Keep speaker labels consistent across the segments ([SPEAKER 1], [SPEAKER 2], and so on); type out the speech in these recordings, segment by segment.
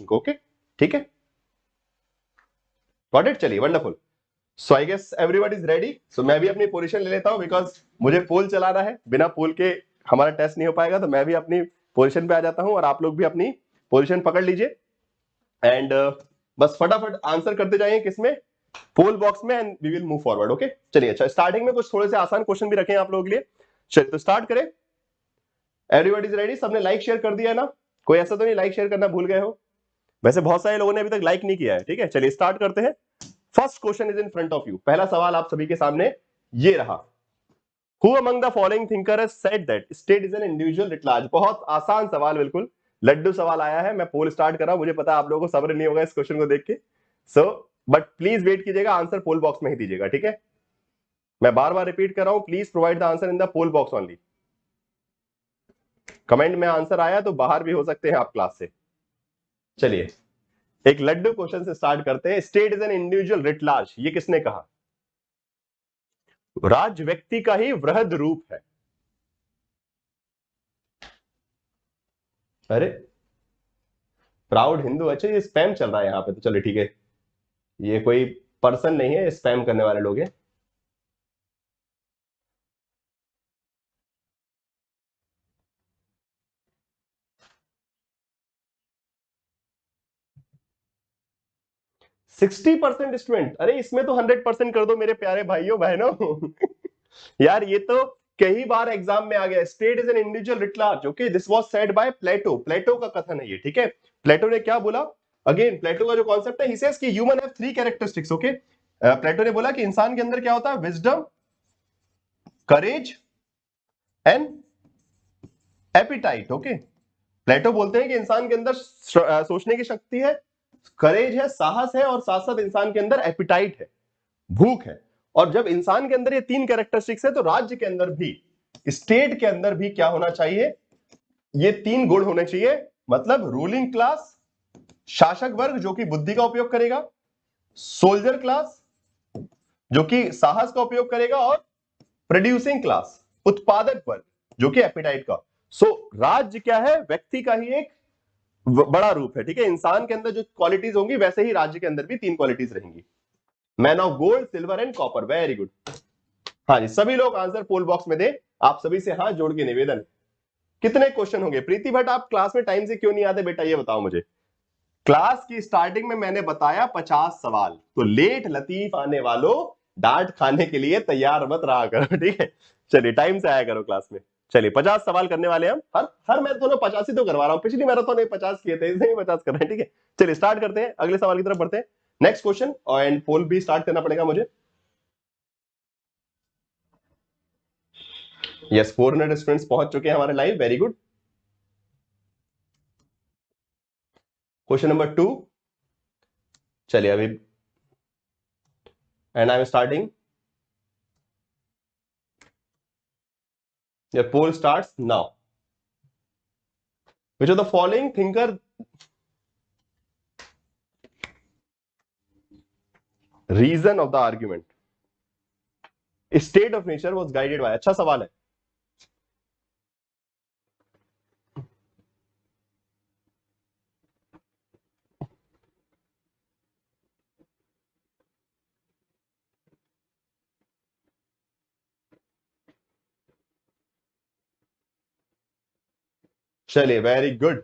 [SPEAKER 1] Okay, ठीक है, got it, चलिए wonderful. So I guess everybody is ready. So मैं भी अपनी पोजीशन ले लेता हूं बिकॉज मुझे पोल चलाना है, बिना पोल के हमारा टेस्ट नहीं हो पाएगा, तो मैं भी अपनी पोजीशन पे आ जाता हूं और आप लोग भी अपनी पोजीशन पकड़ लीजिए एंड बस फटाफट आंसर करते जाइए किसमें, पोल बॉक्स में, and we will move forward. Okay चलिए, अच्छा स्टार्टिंग में कुछ थोड़े से आसान क्वेश्चन भी रखे हैं आप लोगों के लिए। चलिए तो स्टार्ट करें। एवरीबॉडी इज रेडी, सबने लाइक शेयर कर दिया है ना? कोई ऐसा तो नहीं लाइक शेयर करना भूल गए हो? वैसे बहुत सारे लोगों ने अभी तक लाइक नहीं किया है, ठीक है, चलिए स्टार्ट करते हैं। First question is in front of you, पहला सवाल आप सभी के सामने ये रहा। Who among the following thinker has said that state is an individual writ large? बहुत आसान सवाल, बिल्कुल लड्डू सवाल आया है। मैं पोल स्टार्ट कर रहा हूं, मुझे पता है आप लोगों को सब्र नहीं होगा इस क्वेश्चन को देख के, सो बट प्लीज वेट कीजिएगा, आंसर पोल बॉक्स में ही दीजिएगा, ठीक है? मैं बार बार रिपीट कर रहा हूं, please provide the answer in the poll box only. Comment में आंसर आया तो बाहर भी हो सकते हैं आप क्लास से। चलिए एक लड्डू क्वेश्चन से स्टार्ट करते हैं। State is an individual writ large, ये किसने कहा? राज्य व्यक्ति का ही वृहद रूप है। अरे प्राउड हिंदू, अच्छा ये स्पैम चल रहा है यहाँ पे, तो चलो ठीक है, ये कोई पर्सन नहीं है, स्पैम करने वाले लोग हैं। सिक्सटी परसेंट स्टूडेंट, अरे इसमें तो 100% कर दो मेरे प्यारे भाइयों बहनों। यार ये तो कई बार एग्जाम में आ गया। State is an individual writ large, okay, this was said by Plato, Plato का कथन है ये, ठीक है? प्लेटो ने क्या बोला? अगेन प्लेटो का जो कॉन्सेप्ट है, ही सेज कि human have three characteristics, okay. Plato ने बोला कि इंसान के अंदर क्या होता है? Wisdom, courage and appetite, okay. Plato बोलते हैं कि इंसान के अंदर सोचने की शक्ति है, करेज है, साहस है, और साथ साथ इंसान के अंदर एपिटाइट है, भूख है। और जब इंसान के अंदर ये तीन कैरेक्टरिस्टिक्स है, तो राज्य के अंदर भी, स्टेट के अंदर भी क्या होना चाहिए? ये तीन गुण होने चाहिए। मतलब रूलिंग क्लास, शासक वर्ग जो कि बुद्धि का उपयोग करेगा, सोल्जर क्लास जो कि साहस का उपयोग करेगा, और प्रोड्यूसिंग क्लास, उत्पादक वर्ग जो कि एपिटाइट का। सो राज्य क्या है? व्यक्ति का ही एक बड़ा रूप है, ठीक है? इंसान के अंदर जो क्वालिटीज होंगी, वैसे ही राज्य के अंदर भी तीन क्वालिटीज रहेंगी। Man of gold, silver and copper, very good. हाँ जी, सभी लोग आंसर पोल बॉक्स में दे। आप सभी से हाथ जोड़ के निवेदन, कितने क्वेश्चन होंगे? प्रीति भट्ट, आप क्लास में टाइम से क्यों नहीं आते बेटा, ये बताओ मुझे। क्लास की स्टार्टिंग में मैंने बताया 50 सवाल, तो लेट लतीफ आने वालों, डांट खाने के लिए तैयार मत रहा करो, ठीक है? चलिए टाइम से आया करो क्लास में। चलिए 50 सवाल करने वाले हम, हर मैराथन में 50 ही तो करवा रहा हूं, पिछली मैराथन में 50 किए थे, इसमें 50 कर रहे हैं, ठीक है? चलिए स्टार्ट करते हैं, अगले सवाल की तरफ बढ़ते हैं। नेक्स्ट क्वेश्चन, एंड पोल भी स्टार्ट करना पड़ेगा मुझे। यस, 400 स्टूडेंट्स पहुंच चुके हैं हमारे live, very good. Question number 2, चलिए अभी, and I am starting, your poll starts now. Which of the following thinker reason of the argument state of nature was guided by? अच्छा सवाल है। चलिए वेरी गुड।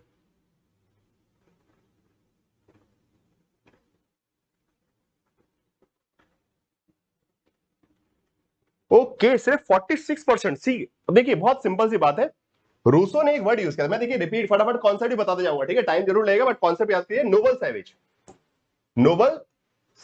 [SPEAKER 1] ओके, सिर्फ 46%। सी, अब देखिए बहुत सिंपल सी बात है, रूसो ने एक वर्ड यूज किया, मैं देखिए रिपीट फटाफट कॉन्सेप्ट ही बताते जाऊंगा, ठीक है? टाइम जरूर लगेगा बट कॉन्सेप्ट याद कीजिए। Noble savage, noble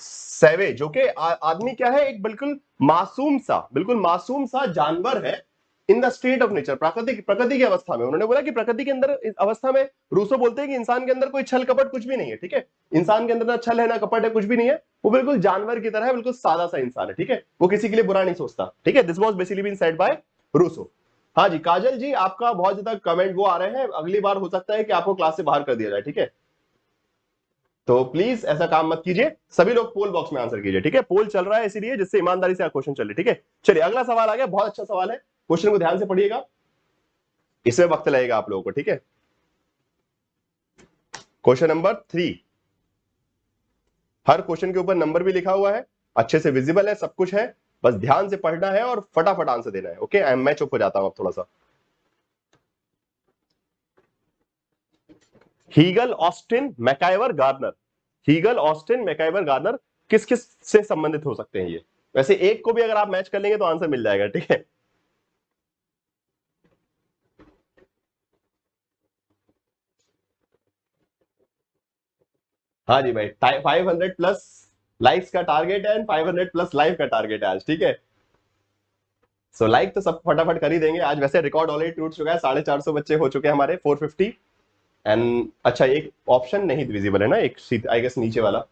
[SPEAKER 1] savage, okay. आदमी क्या है? एक बिल्कुल मासूम सा जानवर है in the state of nature, प्रकृति की अवस्था में। उन्होंने बोला कि प्रकृति के अंदर अवस्था में, रूसो बोलते हैं कि इंसान के अंदर कोई छल कपट कुछ भी नहीं है, ठीक है? इंसान के अंदर ना छल है ना कपट है, कुछ भी नहीं है, वो बिल्कुल जानवर की तरह है, बिल्कुल सादा सा इंसान है, ठीक है? वो किसी के लिए बुरा नहीं सोचता, ठीक है? This was basically been said by Rousseau. हाँ जी काजल जी, आपका बहुत ज्यादा कमेंट वो आ रहे हैं, अगली बार हो सकता है कि आपको क्लास से बाहर कर दिया जाए, ठीक है? तो प्लीज ऐसा काम मत कीजिए, सभी लोग पोल बॉक्स में आंसर कीजिए, ठीक है? पोल चल रहा है इसीलिए, जिससे ईमानदारी से क्वेश्चन चले, ठीक है? चलिए अगला सवाल आ गया, बहुत अच्छा सवाल है, क्वेश्चन को ध्यान से पढ़िएगा, इसमें वक्त लगेगा आप लोगों को, ठीक है? क्वेश्चन नंबर 3, हर क्वेश्चन के ऊपर नंबर भी लिखा हुआ है, अच्छे से विजिबल है, सब कुछ है, बस ध्यान से पढ़ना है और फटाफट आंसर देना है। ओके, मैं चुप हो जाता हूं अब थोड़ा सा। Hegel, Austin, MacIver, Garner. Hegel, Austin, MacIver, Garner किस किस से संबंधित हो सकते हैं ये? वैसे एक को भी अगर आप मैच कर लेंगे तो आंसर मिल जाएगा, ठीक है। हाँ जी भाई, 500+ लाइक्स का टारगेट है एंड 500+ लाइव का टारगेट है आज, ठीक है। सो लाइक तो सब फटाफट कर ही देंगे आज। वैसे रिकॉर्ड ऑलरेडी टूट चुका है, 450 बच्चे हो चुके हैं हमारे, 450। एंड अच्छा, एक ऑप्शन नहीं विजिबल है ना, एक आई गेस नीचे वाला।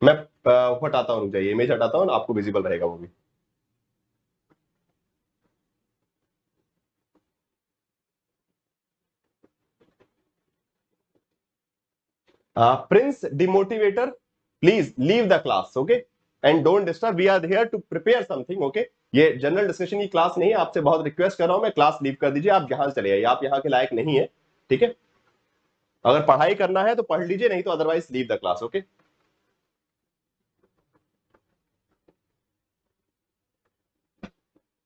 [SPEAKER 1] मैं हटाता हूँ, रुक जाइए, इमेज हटाता हूँ, आपको विजिबल रहेगा वो भी। Prince demotivator, please leave the class, okay, and don't disturb, we are here to prepare something, okay. ये जनरल डिस्कशन की क्लास नहीं है, आपसे बहुत रिक्वेस्ट कर रहा हूं मैं, क्लास लीव कर दीजिए, आप यहां चले आइए, आप यहाँ के लायक नहीं है, ठीक है। अगर पढ़ाई करना है तो पढ़ लीजिए, नहीं तो otherwise leave the class, okay.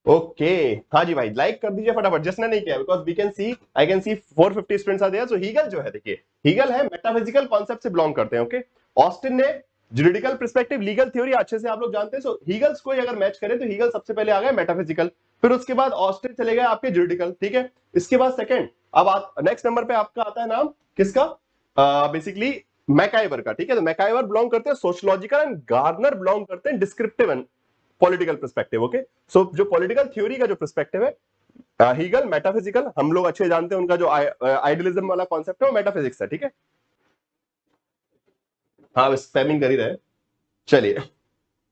[SPEAKER 1] Okay, हाँ जी भाई, लाइक कर दीजिए फटाफट, जिसने नहीं किया, because we can see, I can see 450 students are there. So Hegel जो है, देखिए, हीगल है मेटाफिजिकल कॉन्सेप्ट से बिलोंग करते हैं, ओके। ऑस्टिन ने जुरिडिकल पर्सपेक्टिव, लीगल थ्योरी अच्छे से आप लोग जानते हैं। सो हीगल्स को अगर मैच करें तो हीगल सबसे पहले आ गए मेटाफिजिकल, फिर उसके बाद ऑस्टिन चले गए आपके जुरिडिकल, ठीक है। इसके बाद सेकंड, अब नेक्स्ट नंबर पे आपका आता है नाम किसका, बेसिकली मैकाइवर का, ठीक है। तो मैकाइवर बिलोंग करते हैं सोशियोलॉजिकल एंड गार्नर बिलोंग करते हैं descriptive and political perspective, okay. So जो पॉलिटिकल थ्योरी का जो पर्सपेक्टिव है, हीगल मेटाफिजिकल, हम लोग अच्छे जानते हैं, उनका जो आइडियलिज्म वाला कॉन्सेप्ट है वो मेटाफिजिक्स है, ठीक है। हाँ, स्पैमिंग कर ही रहे, चलिए,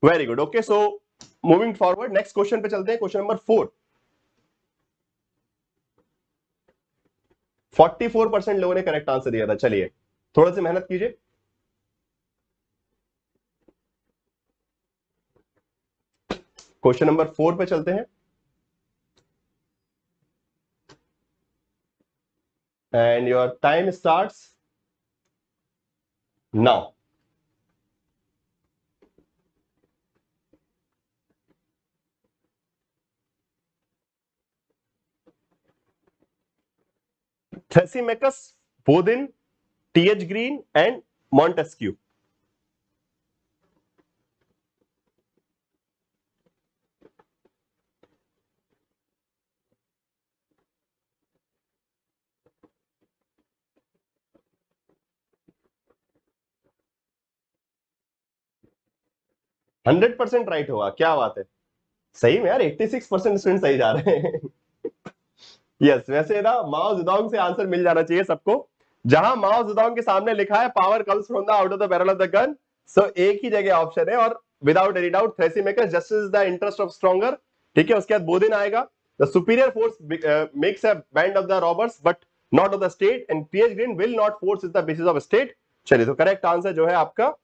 [SPEAKER 1] very good, okay. So moving forward, next question पे चलते हैं, क्वेश्चन नंबर 4। 44% लोगों ने करेक्ट आंसर दिया था, चलिए थोड़ा सी मेहनत कीजिए। क्वेश्चन नंबर 4 पे चलते हैं, and your time starts now. Thrasymachus, Bodin, TH Green and Montesquieu. 100% right होगा, क्या बात है, सही में यार, 86% स्टूडेंट सही जा रहे हैं। यस, वैसे ना माओ जेडोंग से आंसर मिल जाना चाहिए सबको। जहां माओ जेडोंग के सामने लिखा है power comes from the out of the barrel of the gun, so एक ही जगह ऑप्शन है, और without any doubt Thrasymachus, justice is the interest of stronger, ठीक है। उसके बाद बोदिन आएगा, the superior force makes a band of the robbers but not of the state, and PH Green will not force is the basis of state. चलिए, तो correct answer जो है आपका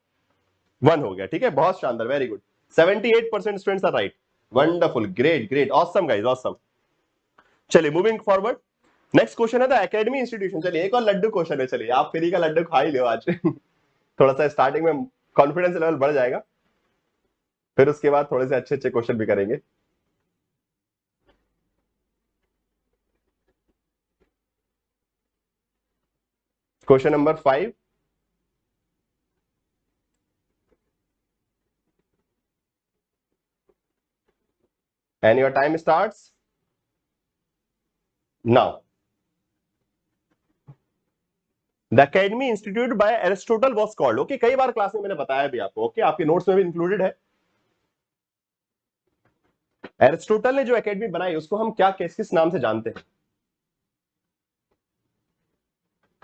[SPEAKER 1] 1 हो गया, ठीक है, बहुत शानदार, very good. 78% students are right, wonderful, great great, awesome guys, awesome. चलिए मूविंग फॉरवर्ड, नेक्स्ट क्वेश्चन है द एकेडमी इंस्टीट्यूशन। चलिए एक और लड्डू क्वेश्चन है, चलिए आप फ्री का लड्डू खा ही लो आज। थोड़ा सा स्टार्टिंग में कॉन्फिडेंस लेवल बढ़ जाएगा, फिर उसके बाद थोड़े से अच्छे अच्छे क्वेश्चन भी करेंगे। Question number 5, and your time starts now. The academy institute by Aristotle was called, okay, कई बार क्लास में मैंने बताया भी आपको, ओके, आपके नोट्स में भी इंक्लूडेड है। एरिस्टोटल ने जो एकेडमी बनाई उसको हम क्या, किस किस नाम से जानते हैं?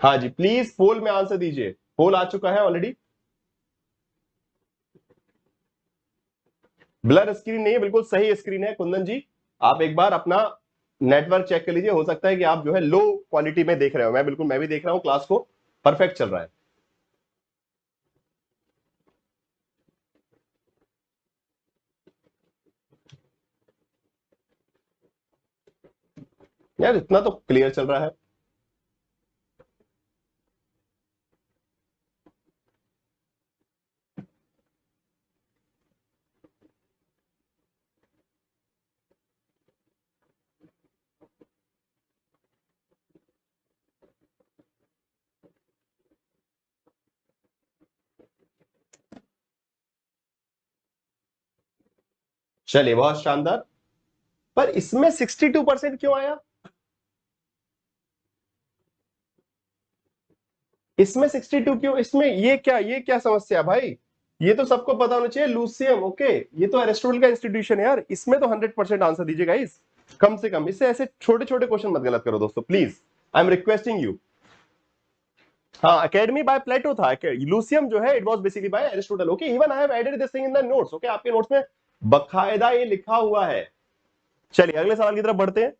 [SPEAKER 1] हाँ जी, प्लीज पोल में आंसर दीजिए, पोल आ चुका है ऑलरेडी। ब्लर स्क्रीन नहीं है, बिल्कुल सही स्क्रीन है कुंदन जी। आप एक बार अपना नेटवर्क चेक कर लीजिए, हो सकता है कि आप जो है लो क्वालिटी में देख रहे हो, मैं भी देख रहा हूं क्लास को, परफेक्ट चल रहा है। यार इतना तो क्लियर चल रहा है। चलिए बहुत शानदार। पर इसमें 62% क्यों आया? इसमें 62 क्यों? इसमें ये क्या समस्या है भाई? ये तो सबको पता होना चाहिए, लूसियम। ओके, ये तो एरिस्टोटल का इंस्टीट्यूशन है यार, इसमें तो 100% आंसर दीजिए गाइस। कम से कम इससे ऐसे छोटे छोटे क्वेश्चन मत गलत करो दोस्तों, please, I am requesting you. हाँ, एकेडमी बाय प्लेटो था। लूसियम जो है it was basically by Aristotle. Okay, even I have added this thing in the notes. Okay, आपके नोट्स में बकायदा ये लिखा हुआ है। चलिए अगले सवाल की तरफ बढ़ते हैं,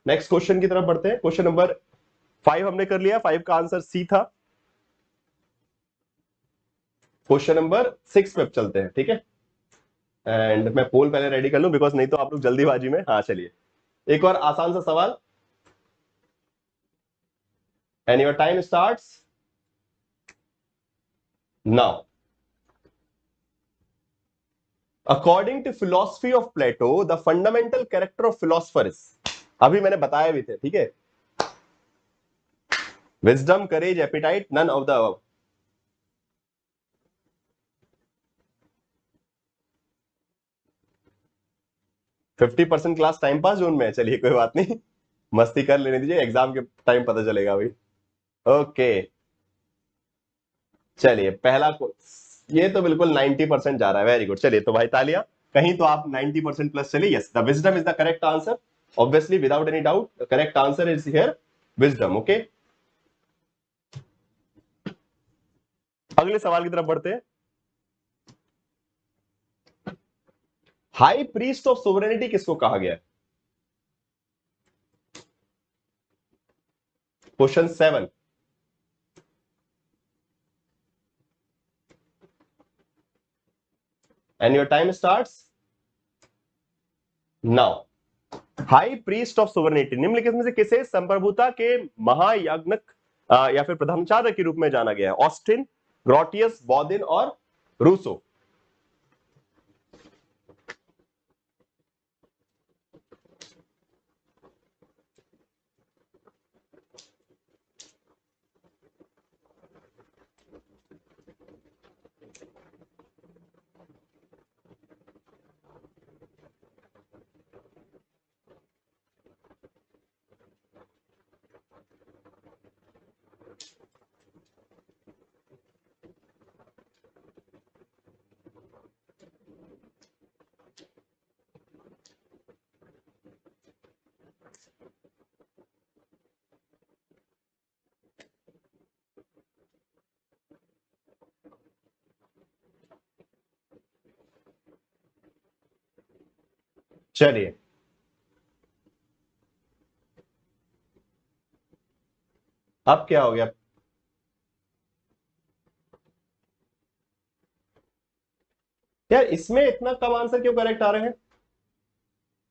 [SPEAKER 1] नेक्स्ट क्वेश्चन की तरफ बढ़ते हैं। क्वेश्चन नंबर 5 हमने कर लिया, 5 का आंसर सी था। क्वेश्चन नंबर 6 पे चलते हैं, ठीक है। एंड मैं पोल पहले रेडी कर लूं, बिकॉज नहीं तो आप लोग जल्दीबाजी में। हाँ चलिए, एक और आसान सा सवाल, and your time starts now. According to philosophy of Plato the fundamental character of philosopher is, अभी मैंने बताया भी थे, ठीक है। Wisdom, courage, appetite, none of the above. 50% class time pass zone में है, चलिए कोई बात नहीं, मस्ती कर लेने दीजिए, एग्जाम के टाइम पता चलेगा भाई। ओके, चलिए पहला ये तो बिल्कुल 90% जा रहा है, वेरी गुड। चलिए तो भाई तालियां, कहीं तो आप 90% प्लस चलिए। Yes, the wisdom is the correct answer, obviously without any doubt correct answer is here wisdom. Okay, अगले सवाल की तरफ बढ़ते हैं। हाई प्रीस्ट ऑफ सोवरेनिटी किसको कहा गया है? Question 7। And your time starts now. High priest of sovereignty निम्नलिखित में से किसे संप्रभुता के महायाज्ञक या फिर प्रधानाचार्य के रूप में जाना गया है? ऑस्टिन, ग्रोटियस, बॉदिन और रूसो। चलिए, अब क्या हो गया? यार इसमें इतना कम आंसर क्यों करेक्ट आ रहे हैं?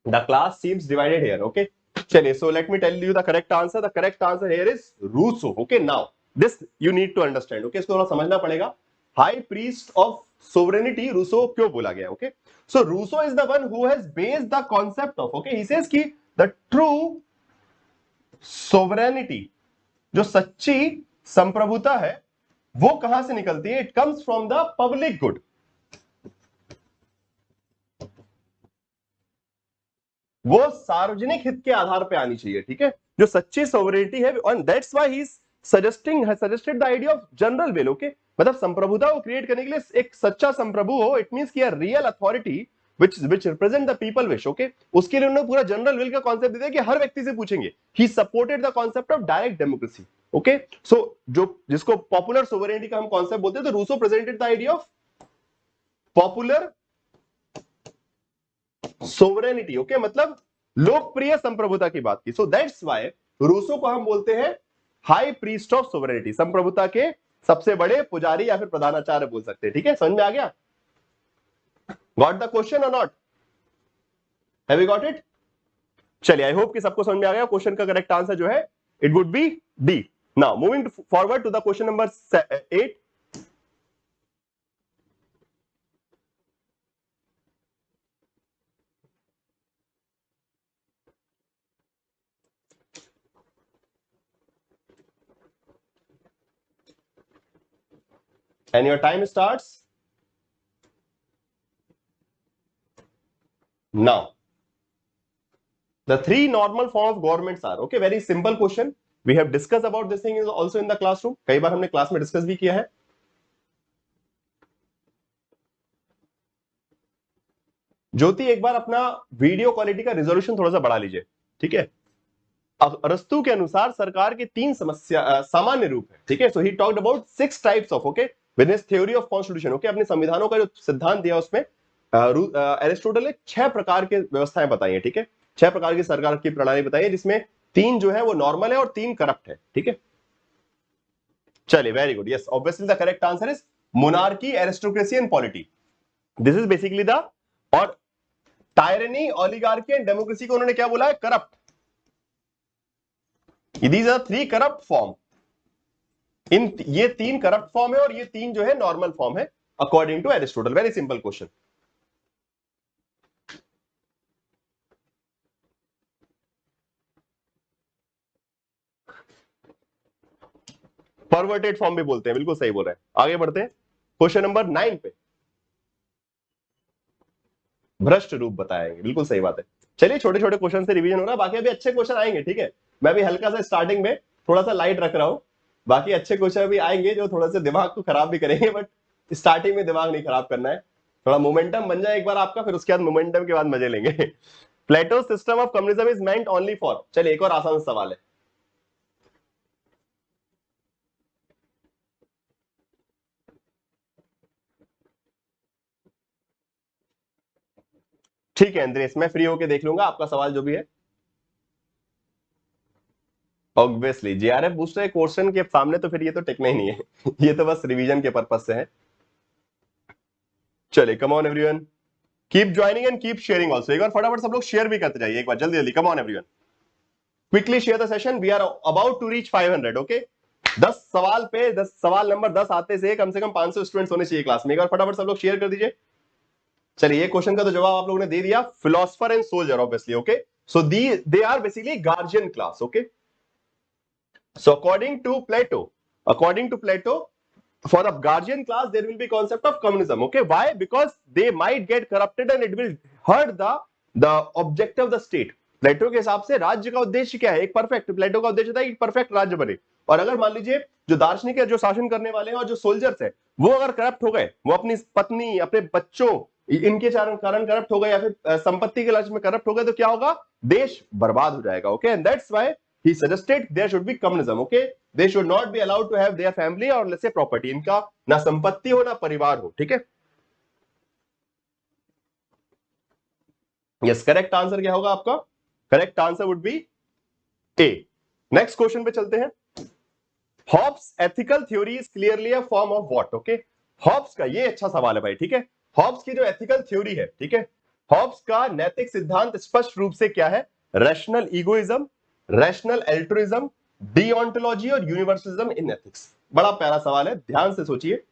[SPEAKER 1] The class seems divided here. Okay, चलिए, so let me tell you the correct answer. The correct answer here is Rousseau. Okay, now this you need to understand. Okay, इसको थोड़ा समझना पड़ेगा। High priest of sovereignty Rousseau क्यों बोला गया? Okay, so Rousseau is the one who has based the concept of, okay, he says कि the true sovereignty, जो सच्ची संप्रभुता है, वो कहां से निकलती है? It comes from the public good. वो सार्वजनिक हित के आधार पे आनी चाहिए, ठीक है, जो सच्ची सोवरेनिटी है। And that's why he is suggested the idea of general will. Okay, मतलब संप्रभुता को क्रिएट करने के लिए एक सच्चा संप्रभु हो, इट मींस कि a real authority which represent the people wish। Okay, उसके लिए उन्होंने पूरा जनरल विल का कॉन्सेप्ट दे दिया कि हर व्यक्ति से पूछेंगे। He supported the concept of direct democracy. Okay, so जो जिसको पॉपुलर सोवरेनिटी का हम कॉन्सेप्ट बोलते हैं, तो Rousseau presented the idea of popular sovereignty. Okay, मतलब लोकप्रिय संप्रभुता की बात की। सो दैट्स व्हाई रूसो को हम बोलते हैं हाई प्रीस्ट ऑफ सोवरेनिटी, संप्रभुता के सबसे बड़े पुजारी या फिर प्रधानाचार्य बोल सकते हैं। ठीक है, समझ में आ गया? गॉट द क्वेश्चन और not? Have you got it? चलिए, आई होप कि सबको समझ में आ गया। क्वेश्चन का करेक्ट आंसर जो है it would be D. Now moving forward to the question number 8। and your time starts now. The three normal form of governments are, okay, very simple question. We have discussed about this thing is also in the classroom. कई बार हमने class में discuss भी किया है। ज्योति, एक बार अपना video quality का resolution थोड़ा सा बढ़ा लीजिए, ठीक है। अरस्तु के अनुसार सरकार के तीन समस्या सामान्य रूप है, ठीक है। So he talked about 6 types of, okay, with his theory of constitution, okay. अपने संविधानों का जो सिद्धांत दिया उसमें एरिस्टोटल ने 6 प्रकार के व्यवस्थाएं बताई है, ठीक है। 6 प्रकार की सरकार की प्रणाली बताई है, जिसमें 3 जो है वो नॉर्मल है और 3 करप्ट है, ठीक है। चलिए, very good, yes, obviously the correct answer is monarchy, aristocracy and polity. This is basically the, और टायरनी, ओलिगार्की एंड डेमोक्रेसी को उन्होंने क्या बोला है? Corrupt. These are 3 corrupt form. ये 3 करप्ट फॉर्म है और ये 3 जो है नॉर्मल फॉर्म है according to Aristotle. Very simple question. Perverted form भी बोलते हैं, बिल्कुल सही बोल रहे हैं। आगे बढ़ते हैं क्वेश्चन नंबर 9 पे। भ्रष्ट रूप बताएंगे, बिल्कुल सही बात है। चलिए, छोटे छोटे क्वेश्चन से रिवीजन हो रहा है, बाकी अभी अच्छे क्वेश्चन आएंगे, ठीक है। मैं भी हल्का सा स्टार्टिंग में थोड़ा सा लाइट रख रहा हूं, बाकी अच्छे क्वेश्चन भी आएंगे जो थोड़ा सा दिमाग को खराब भी करेंगे, बट स्टार्टिंग में दिमाग नहीं खराब करना है। थोड़ा मोमेंटम बन जाए एक बार आपका, फिर उसके बाद मोमेंटम के बाद मजे लेंगे। Plato system of communism is meant only for, चलिए एक और आसान सवाल है। ठीक है अंद्रेस, मैं फ्री होके देख लूंगा आपका सवाल जो भी है। ऑब्वियसली जेआरएफ बूस्टर क्वेश्चन के सामने तो फिर ये तो टिकना ही नहीं है। ये तो बस रिवीजन के पर्पज से है। चलिए, come on everyone, keep joining and keep sharing also. एक बार फटाफट सब लोग शेयर भी करते जाइए, एक बार जल्दी जल्दी, come on everyone, quickly share the session. We are about to reach 500, okay. 10 सवाल पे 10 सवाल नंबर 10 आते से कम 500 स्टूडेंट्स होने चाहिए क्लास में। एक बार फटाफट सब लोग शेयर कर दीजिए। चलिए, ये क्वेश्चन का तो जवाब आप लोगों ने दे दिया, philosopher and soldier, obviously, okay. So they are basically guardian class, okay. So according to Plato, for the guardian class, there will be concept of communism. Okay, why? Because they might get corrupted and it will hurt the objective of the state. प्लेटो के हिसाब से राज्य का उद्देश्य क्या है? एक perfect, प्लेटो का उद्देश्य था एक परफेक्ट राज्य बने। और अगर मान लीजिए जो दार्शनिक है, जो शासन करने वाले हैं और जो सोल्जर्स है, वो अगर करप्ट हो गए, वो अपनी पत्नी, अपने बच्चों, इनके कारण करप्ट हो गए, या फिर संपत्ति के लालच में करप्ट हो गए, तो क्या होगा? देश बर्बाद हो जाएगा। Okay, and that's why he suggested there should be communism. Okay, they should not be allowed to have their family or let's say property. इनका ना संपत्ति हो ना परिवार हो, ठीक है। यस, करेक्ट आंसर क्या होगा आपका? Correct answer would be A. Next question पे चलते हैं। Hobbes ethical theory is clearly a form of what? Okay, Hobbes का ये अच्छा सवाल है भाई, ठीक है। हॉब्स की जो एथिकल थ्योरी है, ठीक है, हॉब्स का नैतिक सिद्धांत स्पष्ट रूप से क्या है? रैशनल इगोइज्म, रैशनल एल्ट्रुइज्म, डीओंटोलॉजी और यूनिवर्सलिज्म इन एथिक्स। बड़ा प्यारा सवाल है, ध्यान से सोचिए।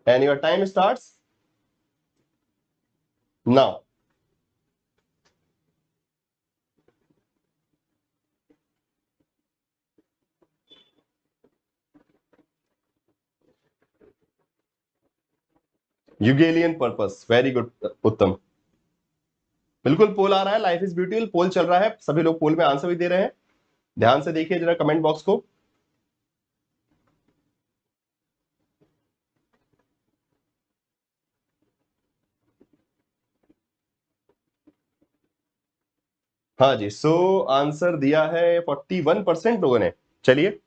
[SPEAKER 1] And your time starts now. यूगेलियन पर्पस, वेरी गुड उत्तम। बिल्कुल पोल आ रहा है, लाइफ इज ब्यूटीफुल पोल चल रहा है, सभी लोग पोल में आंसर भी दे रहे हैं। ध्यान से देखिए जरा कमेंट बॉक्स को। हाँ जी, सो आंसर दिया है 41% लोगों ने। चलिए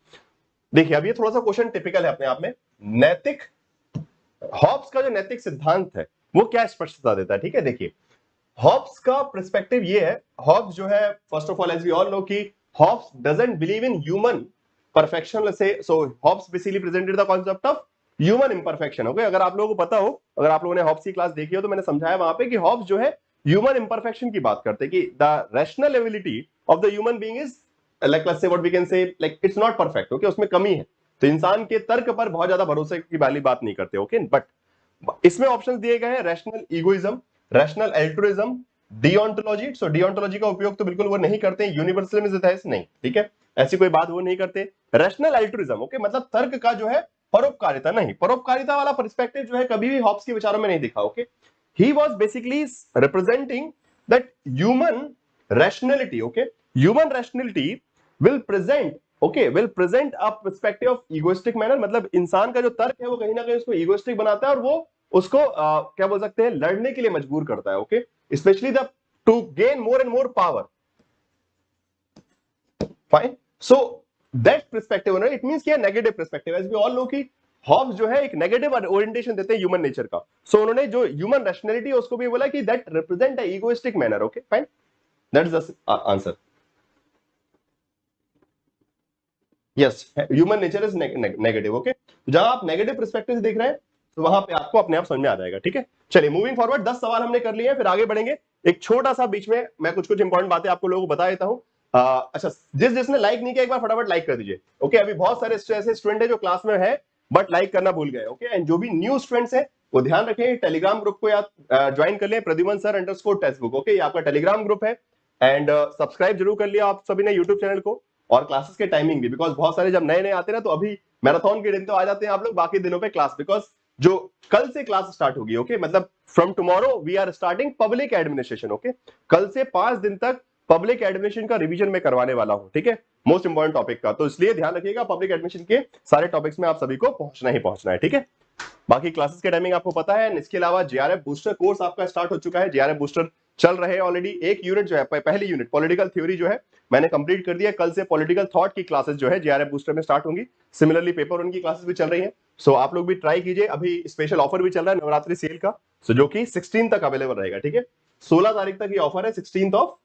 [SPEAKER 1] देखिए, अब ये थोड़ा सा क्वेश्चन टिपिकल है अपने आप में। नैतिक, हॉब्स का जो नैतिक सिद्धांत है वो क्या स्पष्टता देता है, ठीक है। देखिए, हॉब्स का पर्सपेक्टिव ये है, हॉब्स जो है first of all as we all know कि Hobbes doesn't believe in human perfection से, so Hobbes basically presented the concept of human imperfection. Okay, अगर आप लोगों को पता हो, अगर आप लोगों ने हॉब्स की क्लास देखी हो तो मैंने समझाया वहां पे कि हॉब्स जो है ह्यूमन इंपरफेक्शन की बात करते हैं कि the rational ability of the human being is like let's say what we can say like it's not perfect. Okay, उसमें कमी है, तो इंसान के तर्क पर बहुत ज्यादा भरोसे की वाली बात नहीं करते। ओके, बट इसमें ऑप्शन दिए गए हैं रैशनल इगोइज्म, रैशनल एल्ट्रुइज्म, डिओंटोलॉजी। सो डिओंटोलॉजी का उपयोग तो बिल्कुल वो नहीं करते, यूनिवर्सलिज्म नहीं, ठीक है, ऐसी कोई बात वो नहीं करते। रैशनल एल्ट्रुइज्म, ओके, मतलब तर्क का जो है परोपकारिता नहीं, परोपकारिता वाला पर्सपेक्टिव जो है कभी भी हॉब्स के विचारों में नहीं दिखा। Okay, he was basically representing that human rationality, okay, human rationality will present, okay, will present a perspective of egoistic manner, मतलब इंसान का जो तर्क है वो कहीं ना कहीं उसको इगोइस्टिक बनाता है और वो उसको क्या बोल सकते हैं, लड़ने के लिए मजबूर करता है। Okay, specially the to gain more and more power, fine. So that perspective, it means कि negative perspective, as we all know कि हॉब्स जो है एक नेगेटिव ओरिएंटेशन देते हैं ह्यूमन नेचर का। सो उन्होंने जो ह्यूमन रैशनैलिटी है उसको भी बोला कि that represent a egoistic manner. Okay, fine, that is the answer. Yes, human nature is negative. Okay, जहां आप नेगेटिव पर्सपेक्टिव से देख रहे हैं तो वहां पे आपको अपने आप समझ में आ जाएगा। ठीक है, चलिए मूविंग फॉरवर्ड, 10 सवाल हमने कर लिए हैं, फिर आगे बढ़ेंगे। एक छोटा सा बीच में मैं कुछ कुछ इंपॉर्टेंट बातें आपको लोगों को बता देता हूं। अच्छा, जिसने लाइक नहीं किया एक बार फटाफट लाइक कर दीजिए। ओके, अभी बहुत सारे ऐसे स्टूडेंट है जो क्लास में है बट लाइक करना भूल गए। ओके, एंड जो भी न्यू स्टूडेंट्स है वो ध्यान रखें, टेलीग्राम ग्रुप को या ज्वाइन कर लें, Pradyuman sir underscore textbook. Okay, ये आपका टेलीग्राम ग्रुप है, एंड सब्सक्राइब जरूर कर लिया आप सभी ने यूट्यूब चैनल को, और क्लासेस के टाइमिंग भी, बिकॉज बहुत सारे जब नए नए आते हैं ना तो अभी मैराथन के दिन तो आ जाते हैं आप लोग, बाकी दिनों पे क्लास, बिकॉज जो कल से क्लास स्टार्ट होगी। ओके, मतलब from tomorrow we are starting public administration. Okay, कल से 5 दिन तक पब्लिक एडमिनिस्ट्रेशन का रिवीजन में करवाने वाला हूं। ठीक है, मोस्ट इंपॉर्टेंट टॉपिक का, तो इसलिए ध्यान रखिएगा पब्लिक एडमिशन के सारे टॉपिक्स में आप सभी को पहुंचना ही पहुंचना है। ठीक है, बाकी क्लासेस के टाइमिंग आपको पता है। इसके अलावा जेआरएफ बूस्टर कोर्स आपका स्टार्ट हो चुका है, जेआरएफ बूस्टर चल रहे हैं ऑलरेडी। एक यूनिट जो है, पहली यूनिट पॉलिटिकल थ्योरी जो है मैंने कंप्लीट कर दिया। कल से पॉलिटिकल थॉट की क्लासेस जो है जेआरएफ बूस्टर में स्टार्ट होंगी। सिमिलरली पेपर वन की क्लासेस भी चल रही हैं, सो आप लोग भी ट्राई कीजिए। अभी स्पेशल ऑफर भी चल रहा है नवरात्रि सेल का, सो जो कि 16 तक अवेलेबल रहेगा। ठीक है, 16 तारीख तक ये ऑफर है, 16 ऑफ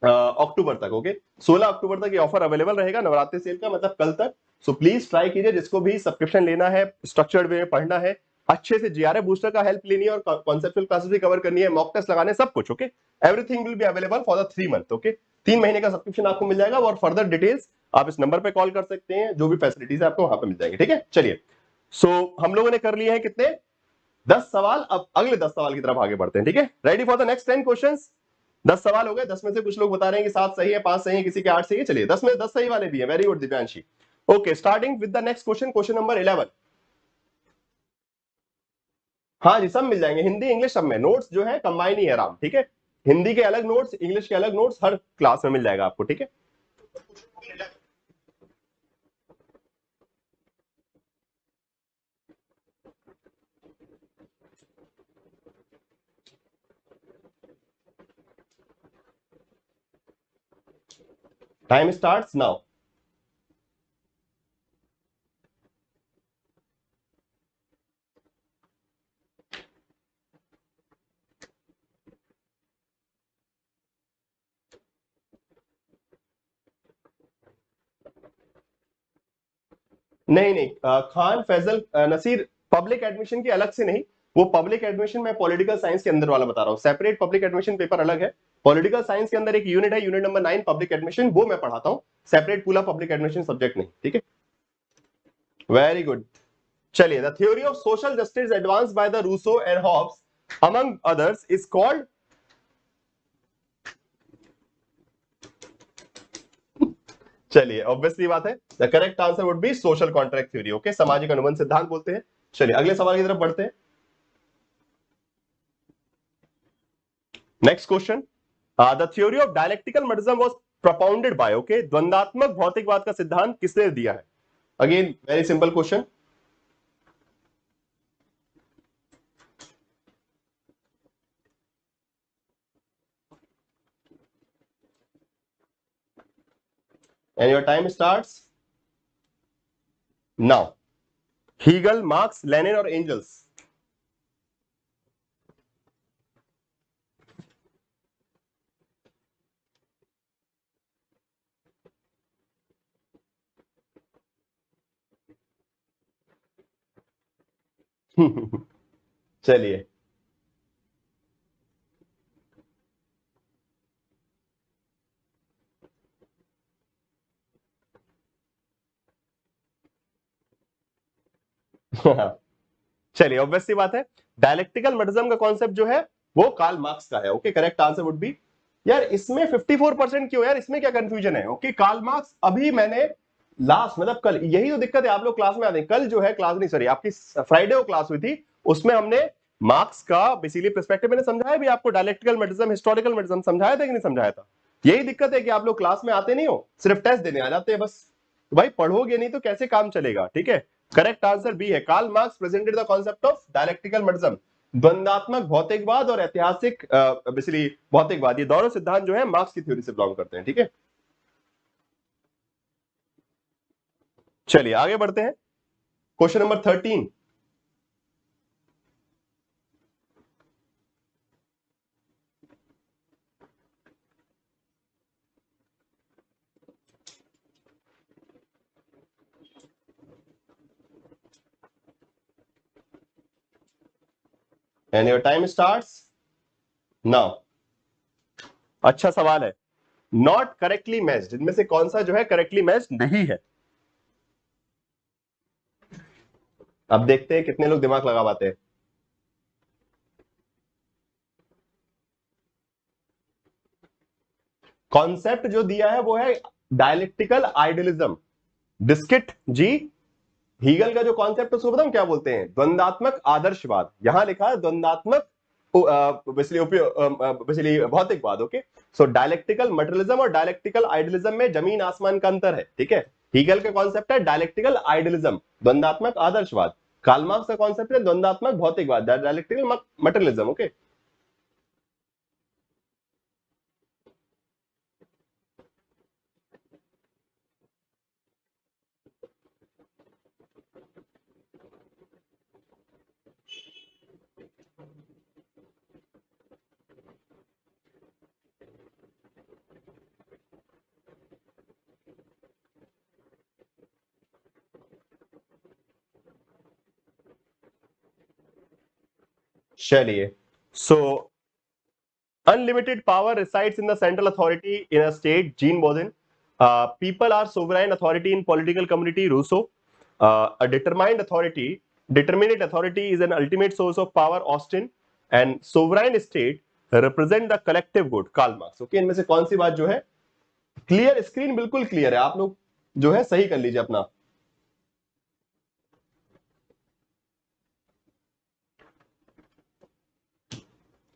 [SPEAKER 1] अक्टूबर तक। ओके, 16 अक्टूबर तक ये ऑफर अवेलेबल रहेगा नवरात्रि सेल का, मतलब कल तक। सो प्लीज ट्राई कीजिए, जिसको भी सब्सक्रिप्शन लेना है, स्ट्रक्चर्ड वे में पढ़ना है, अच्छे से जेआरएफ बूस्टर का हेल्प लेनी है और कॉन्सेप्चुअल क्लासेस भी कवर करनी है, मॉक टेस्ट लगाने, सब कुछ। Okay, everything will be available for the 3 month. Okay, 3 महीने का सब्सक्रिप्शन आपको मिल जाएगा, और फर्दर डिटेल्स आप इस नंबर पे कॉल कर सकते हैं, जो भी फैसिलिटीज है आपको वहां पे मिल जाएंगे। ठीक है, चलिए, सो हम लोगों ने कर लिए हैं कितने, 10 सवाल। अब अगले 10 सवाल की तरफ आगे बढ़ते हैं। ठीक है, ready for the next 10 questions. 10 सवाल हो गए, 10 में से कुछ लोग बता रहे हैं कि 7 सही है, 5 सही है, किसी के 8 सही है। चलिए, 10 में 10 सही वाले भी है, very good Divyanshi. Okay, starting with the next question, question number 11। हाँ जी, सब मिल जाएंगे, हिंदी इंग्लिश सब में। नोट्स जो है कंबाइन ही है राम। ठीक है, हिंदी के अलग नोट्स, इंग्लिश के अलग नोट्स, हर क्लास में मिल जाएगा आपको। ठीक है, टाइम स्टार्ट्स नाउ। नहीं नहीं, खान फैजल नसीर पब्लिक एडमिशन की अलग से नहीं, वो पब्लिक एडमिशन मैं पॉलिटिकल साइंस के अंदर वाला बता रहा हूँ, सेपरेट पब्लिक एडमिशन पेपर अलग है। पॉलिटिकल साइंस के अंदर एक यूनिट है, यूनिट नंबर 9 पब्लिक एडमिशन, वो मैं पढ़ाता हूँ, सेपरेट पूरा पब्लिक एडमिशन सब्जेक्ट नहीं। ठीक है, वेरी गुड। चलिए, the theory of social justice advance by the Rousseau and Hobbes among others is called, चलिए ऑब्वियसली बात है, the correct answer would be social contract theory. Okay, सामाजिक अनुबंध सिद्धांत बोलते हैं। चलिए अगले सवाल की तरफ बढ़ते हैं। Next question, the theory of dialectical materialism was propounded by, okay, द्वंदात्मक भौतिकवाद का सिद्धांत किसने दिया है? Again very simple question. And your time starts now. Hegel, Marx, Lenin और एंजल्स। चलिए। चलिए, ऑब्वियस सी बात है, डायलेक्टिकल मटिज्म का कॉन्सेप्ट जो है वो कार्ल मार्क्स का है। Okay, correct answer would B, यार इसमें 54% क्यों यार, इसमें क्या कंफ्यूजन है? ओके, कार्ल मार्क्स अभी मैंने लास्ट मतलब कल, यही तो दिक्कत है, आप लोग क्लास में आते हैं, कल जो है क्लास नहीं, सॉरी आपकी फ्राइडे को क्लास हुई थी, उसमें हमने मार्क्स का बेसिकली पर्सपेक्टिव मैंने समझाया भी आपको, डायलेक्टिकल मटिज्म, हिस्टोरिकल मटिज्म समझाया था कि नहीं समझाया था? यही दिक्कत है कि आप लोग क्लास में आते नहीं हो, सिर्फ टेस्ट देने आ जाते हैं बस। तो भाई पढ़ोगे नहीं तो कैसे काम चलेगा? ठीक है, करेक्ट आंसर बी है, Karl Marx presented the concept of dialectical materialism, द्वंदात्मक भौतिकवाद और ऐतिहासिक बेसिकली भौतिकवाद, ये दोनों सिद्धांत जो है मार्क्स की थ्योरी से बिलोंग करते हैं। ठीक है, चलिए आगे बढ़ते हैं, question number 13। And your time starts now. अच्छा सवाल है, नॉट करेक्टली मैच्ड, इनमें से कौन सा जो है करेक्टली मैच्ड नहीं है? अब देखते हैं कितने लोग दिमाग लगा पाते हैं। कॉन्सेप्ट जो दिया है वो है डायलेक्टिकल आइडियलिज्म। डिस्किट जी, हीगल का जो कॉन्सेप्ट उसको बताऊं क्या बोलते हैं? द्वंदात्मक आदर्शवाद, यहां लिखा है द्वंदात्मक बेसिकली भौतिकवाद। ओके, सो डायलेक्टिकल मटेरियलिज्म और डायलेक्टिकल आइडियलिज्म में जमीन आसमान का अंतर है। ठीक है, हीगल का कॉन्सेप्ट है डायलेक्टिकल आइडियलिज्म, द्वंदात्मक आदर्शवाद। कार्ल मार्क्स का कॉन्सेप्ट है द्वंदात्मक भौतिकवाद, डायलेक्टिकल मटेरियलिज्म। ओके, चलिए, सो unlimited power resides in the central authority in a state, Jean Bodin. People are sovereign authority in political community, Rousseau. A determinate authority is an ultimate source of power, Austin. And sovereign state represent the collective good, Karl Marx. Okay, इनमें से कौन सी बात जो है clear? Screen बिल्कुल clear है, आप लोग जो है सही कर लीजिए अपना।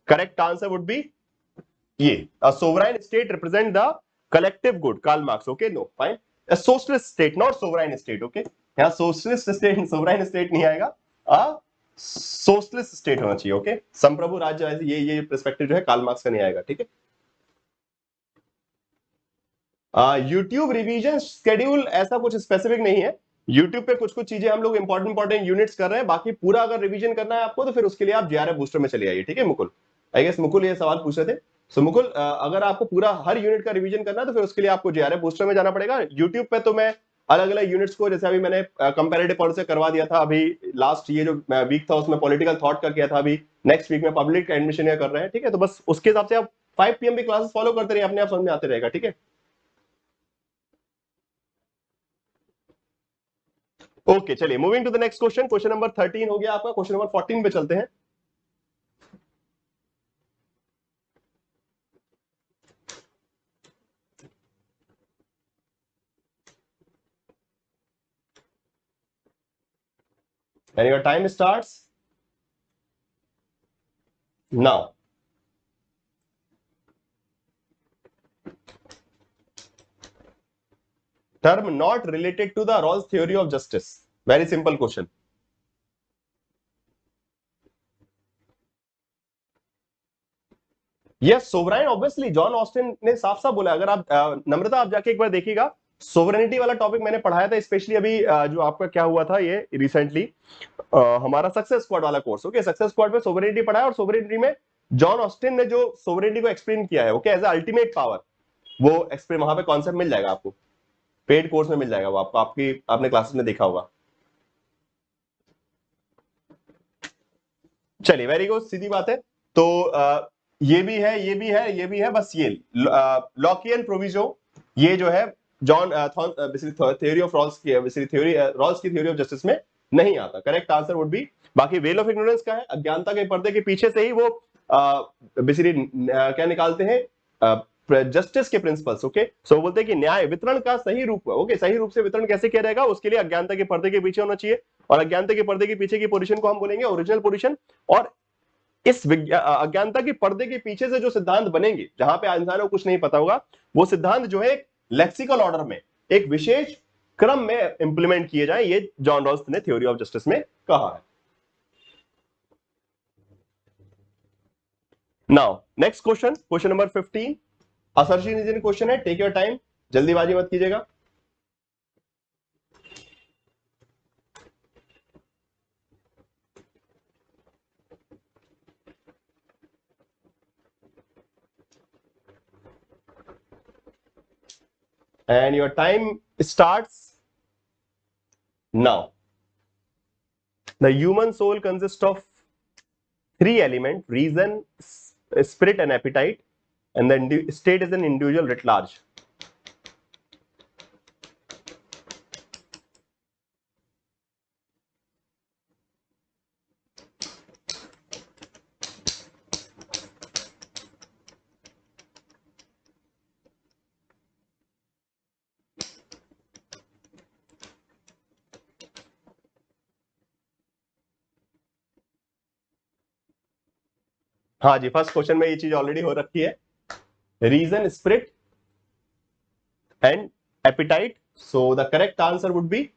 [SPEAKER 1] करेक्ट आंसर वुड बी ये, a sovereign state represent the collective good, Karl Marx. Okay, no, fine. A socialist state, not sovereign state. Okay, यहाँ socialist state, sovereign state नहीं आएगा, a socialist state होना चाहिए। ओके, संप्रभु राज्य, ऐसे ये पर्सपेक्टिव जो है कार्ल मार्क्स का नहीं आएगा। ठीक है, यूट्यूब रिवीजन शेड्यूल ऐसा कुछ स्पेसिफिक नहीं है, यूट्यूब पे कुछ कुछ चीजें हम लोग इंपॉर्टेंट यूनिट्स कर रहे हैं, बाकी पूरा अगर रिवीजन करना है आपको तो फिर उसके लिए आप जेआरएफ बूस्टर में चले आइए। ठीक है मुकुल, आई गेस मुकुल ये सवाल पूछ रहे थे। सो मुकुल, अगर आपको पूरा हर यूनिट का रिवीजन करना है तो फिर उसके लिए आपको जेआरएफ बूस्टर में जाना पड़ेगा। यूट्यूब पे तो मैं अलग अलग यूनिट्स को, जैसे अभी मैंने कंपैरेटिव पॉलिटिक्स से करवा दिया था, अभी लास्ट ये जो वीक था उसमें पॉलिटिकल थॉट का किया था, अभी नेक्स्ट वीक में पब्लिक एडमिशन का कर रहे हैं। ठीक है, तो बस उसके हिसाब से आप 5 PM भी क्लासेस फॉलो करते रहिए, अपने आप समझ में आते रहेगा। ठीक है, ओके, चलिए moving to the next question, question number 13 हो गया आपका, क्वेश्चन नंबर 14 पे चलते हैं। And your time starts now. Term not related to the Rawls theory of justice. Very simple question. Yes, sovereign obviously John Austin ने साफ साफ बोला। अगर आप नम्रता, आप जाके एक बार देखिएगा, सोवरेनिटी वाला टॉपिक मैंने पढ़ाया था स्पेशली अभी, जो आपका क्या हुआ था ये रिसेंटली, हमारा सक्सेस स्क्वाड वाला कोर्स। ओके, सक्सेस स्क्वाड में सोवरेनिटी पढ़ाया, और सोवरेनिटी में जॉन ऑस्टिन ने जो सोवरेनिटी को एक्सप्लेन किया है, ओके, एज अल्टीमेट पावर, वो एक्सप्लेन वहां पे कॉन्सेप्ट मिल जाएगा आपको, पेड कोर्स में मिल जाएगा वो आपको, आपकी आपने क्लासेस में देखा होगा। चलिए वेरी गुड, सीधी बात है। तो ये भी है, ये भी है, ये भी है, बस ये लॉकियन प्रोविजो, ये जो है जॉन थ्योरी ऑफ रॉल्स की थ्योरी, रॉल्स की थ्योरी ऑफ जस्टिस में नहीं आता। करेक्ट आंसर वुड बी, बाकी वेल ऑफ इग्नोरेंस का है, अज्ञानता के पर्दे के पीछे से ही वो बेसिकली क्या निकालते हैं, जस्टिस के प्रिंसिपल्स। ओके, सो बोलते हैं कि न्याय वितरण का सही रूप, ओके, सही रूप से वितरण कैसे किया जाएगा, उसके लिए अज्ञानता के पर्दे के पीछे होना चाहिए, और अज्ञानता के पर्दे के पीछे की पोजीशन को हम बोलेंगे ओरिजिनल पोजीशन। और इस अज्ञानता के पर्दे के पीछे से जो सिद्धांत बनेंगे, जहां पे इंसान को कुछ नहीं पता होगा, वो सिद्धांत जो है लेक्सिकल ऑर्डर में एक विशेष क्रम में इंप्लीमेंट किए जाए, ये जॉन रॉल्स ने थ्योरी ऑफ जस्टिस में कहा है। Now next question, question number 15, assertion question है, टेक योर टाइम, जल्दीबाजी मत कीजिएगा। And your time starts now. The human soul consists of three elements: reason, spirit, and appetite. And the state is an individual writ large. हाँ जी, first question में ये चीज already हो रखी है, reason, spirit and appetite. So the correct answer would be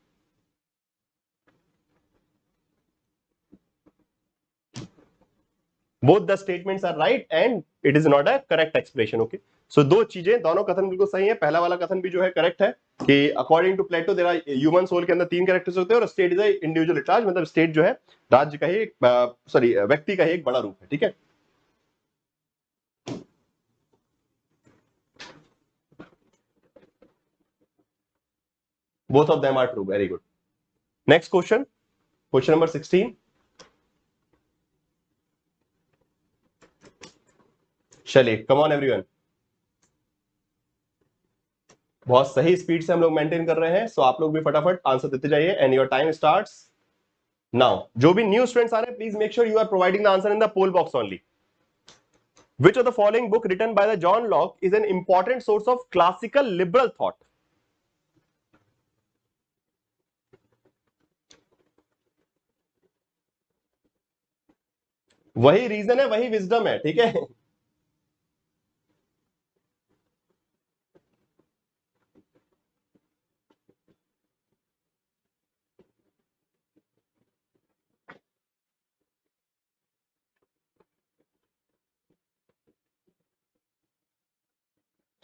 [SPEAKER 1] both the statements are right and it is not a correct expression. Okay, so दो चीजें, दोनों कथन बिल्कुल सही है। पहला वाला कथन भी जो है करेक्ट है कि according to Plato there are human soul के अंदर तीन कैरेक्टर्स होते हैं, और state is a individual charge, मतलब स्टेट जो है राज्य का ही, सॉरी व्यक्ति का ही एक बड़ा रूप है। ठीक है, both of them are true. Very good. Next question, question number 16. चलिए, कम ऑन एवरीवन, बहुत सही स्पीड से हम लोग मेंटेन कर रहे हैं, सो आप लोग भी फटाफट आंसर देते जाइए and your time starts now. जो भी न्यू स्टूडेंट्स आ रहे हैं, please make sure you are providing the answer in the poll box only. Which of the following book written by the John Locke is an important source of classical liberal thought? वही reason है, वही wisdom है। ठीक है,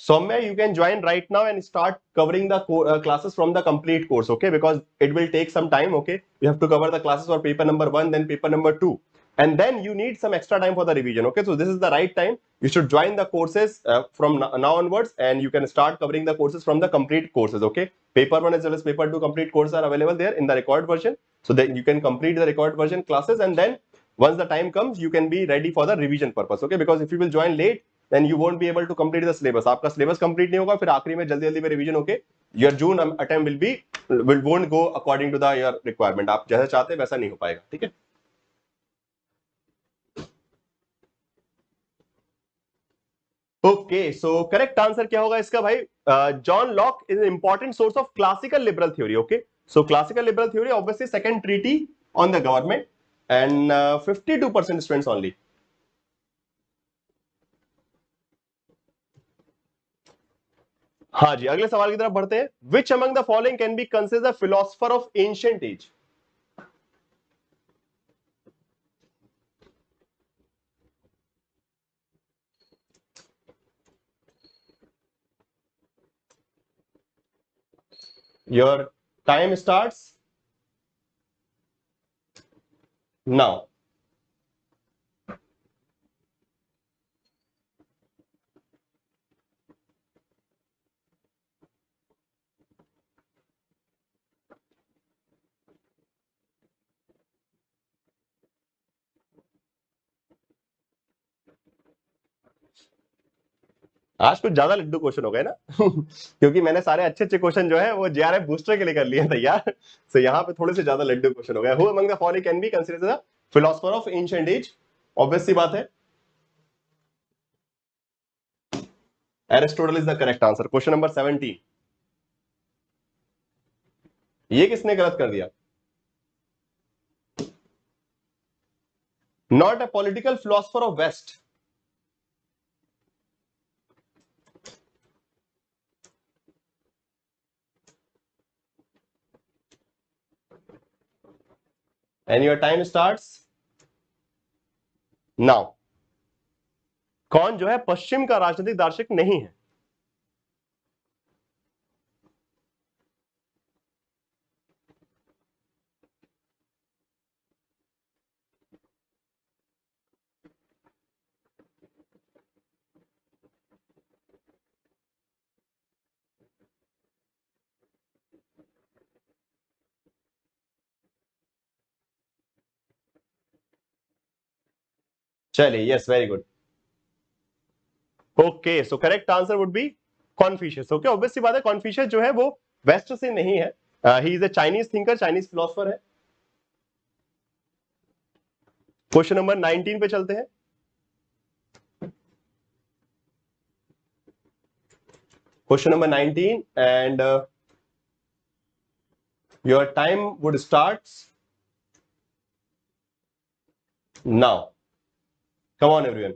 [SPEAKER 1] Soumya, you can join right now and start covering the classes from the complete course, okay? Because it will take some time, okay? You have to cover the classes for paper number 1, then paper number 2. And then you need some extra time for the revision, okay? So this is the right time. You should join the courses from now onwards, and you can start covering the courses from the complete courses, okay? Paper 1 as well as paper 2 complete courses are available there in the record version. So then you can complete the record version classes, and then once the time comes, you can be ready for the revision purpose, okay? Because if you will join late, then you won't be able to complete the syllabus. आपका syllabus complete नहीं होगा, फिर आखिरी में जल्दी जल्दी में revision होके your June attempt won't go according to the your requirement. आप जैसा चाहते हैं वैसा नहीं हो पाएगा। ठीक है, ओके, सो करेक्ट आंसर क्या होगा इसका भाई? John Locke is an important source of classical liberal theory. Okay, so classical liberal theory obviously second treaty on the government, and 52% students only. हाँ जी, अगले सवाल की तरफ बढ़ते हैं। Which among the following can be considered philosopher of ancient age? Your time starts now. आज कुछ ज्यादा लड्डू क्वेश्चन हो गए ना क्योंकि मैंने सारे अच्छे अच्छे क्वेश्चन जो है वो जेआरएफ बूस्टर के लिए कर लिए तैयार। सो यहाँ पे थोड़े से ज्यादा लड्डू क्वेश्चन हो गए। Who among the following can be considered the philosopher of ancient age? Obvious C बात है, Aristotle is the correct answer. Question number 17, ये किसने गलत कर दिया? Not a political philosopher of west. And your time starts now. कौन जो है पश्चिम का राजनीतिक दार्शनिक नहीं है? चलिए, yes, very good. Okay, so correct answer would be Confucius. Okay, obvious C बात है, कॉन्फ्यूशियस जो है वो वेस्ट से नहीं है, he is a Chinese thinker, Chinese philosopher है। क्वेश्चन नंबर 19 पे चलते हैं। Question number 19 and your time would start now. Come on everyone.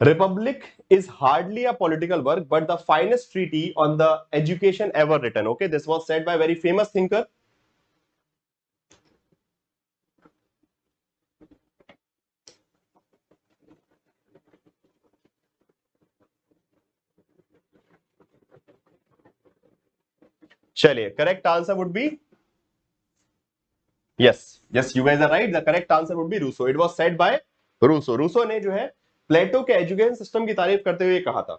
[SPEAKER 1] Republic is hardly a political work, but the finest treaty on the education ever written. Okay, this was said by a very famous thinker. चलिए, correct answer would be yes, yes, you guys are right. The correct answer would be Rousseau. It was said by Rousseau. Rousseau ने जो है प्लेटो के education system की तारीफ करते हुए कहा था।